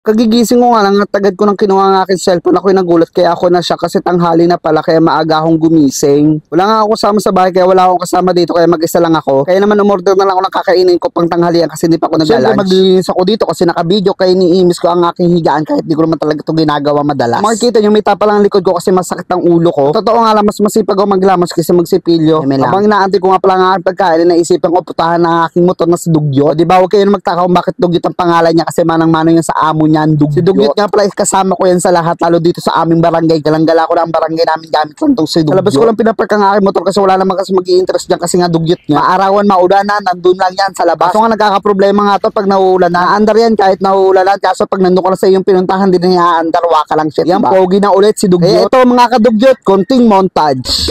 Kagigising ko nga lang at agad ko nang kinuha ang aking cellphone. Ako'y nagulat kaya ako na siya kasi tanghali na pala kaya maaga akong gumising. Wala nga ako kasama sa bahay kaya wala akong kasama dito kaya mag-isa lang ako. Kaya naman umorder na lang ako ng kakainin ko pang tanghalian kasi hindi pa ako nag-lunch. Siyempre maglilinis ako dito kasi naka-video kaya iniimis ko ang aking higaan kahit di ko naman talaga ito ginagawa madalas. Makikita nyo may tapa lang ang likod ko kasi masakit ang ulo ko. Totoo nga lang mas masipag ako maglamos kasi magsipilyo. Habang inaantay ko nga pala ang aking pagkain naisipan ko putahan ng aking motor na si Dugyot. Di ba huwag kayo magtaka kung bakit Dugyot ang pangalan niya kasi manang-manang yan sa amo niyan, Dugyot. Si Dugyot nga pala kasama ko yan sa lahat lalo dito sa aming barangay. Galang-gala ko na ang barangay namin gamit lang tong si Dugyot. Sa labas ko lang pinapark ang aking motor kasi wala naman kasi mag-i-interest dyan kasi nga Dugyot nga. Maarawan, maulanan, nandun lang yan sa labas. Kaso nga nagkakaproblema nga to pag nauulan na. Andar yan kahit nauulan na. Kaso pag nandun ka na sa iyong pinuntahan din niya andar, waka lang shit. Yan, pogi na ulit si Dugyot. Ito mga kadugyot, konting montage.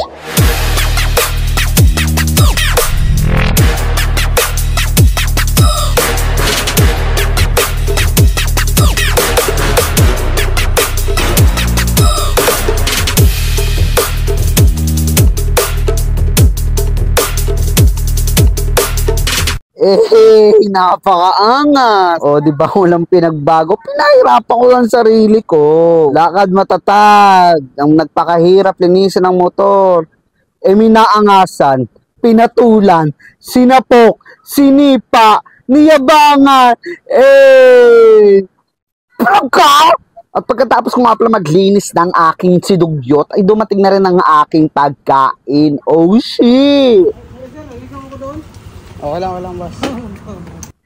Napakaangas. O, di ba walang pinagbago? Pinahirapan ko lang sarili ko. Lakad matatag. Ang nagpakahirap linisin ng motor. Minaangasan, pinatulan, sinapok, sinipa, niyabangan. Pagka! At pagkatapos ko nga pala maglinis ng aking si Dugyot, ay dumating na rin ang aking pagkain. Oh, shit! Okay lang, boss.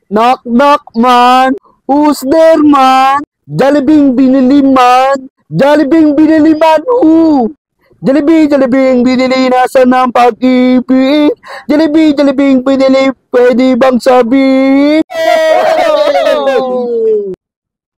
Knock, knock, man. Who's there, man? Jollibee binili, man. Jollibee binili, man. Who? Jollibee binili. Nasaan ang pag-ibig? Jollibee binili. Pwede bang sabihin?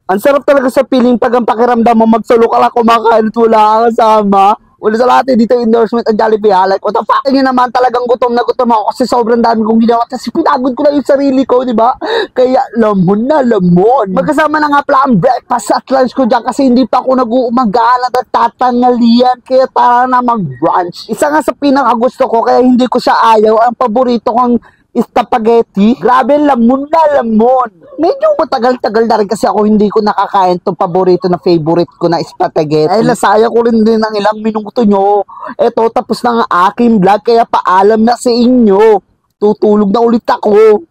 Ang sarap talaga sa feeling pag ang pakiramdam mo magsalo ka lang kumakain at wala kang kasama. Wala sa lahat dito endorsement ang Jollibee ha. Like what the fuck nyo naman, talagang gutom na gutom ako kasi sobrang dami kong ginawa. Kasi pinagod ko lang yung sarili ko, di ba? Kaya lamon na lamon. Magkasama na nga pala ang breakfast at lunch ko dyan kasi hindi pa ako nag-uumagalan at tatangalian. Kaya tara na mag-brunch. Isa nga sa pinakagusto ko kaya hindi ko siya ayaw. Ang paborito kong spaghetti. Grabe, lamon na lamon. Medyo matagal-tagal na rin kasi ako hindi ko nakakain itong paborito na favorite ko na spaghetti. Ay, nasaya ko rin din ng ilang minuto nyo. Eto, tapos na ang aking vlog kaya paalam na sa inyo. Tutulog na ulit ako.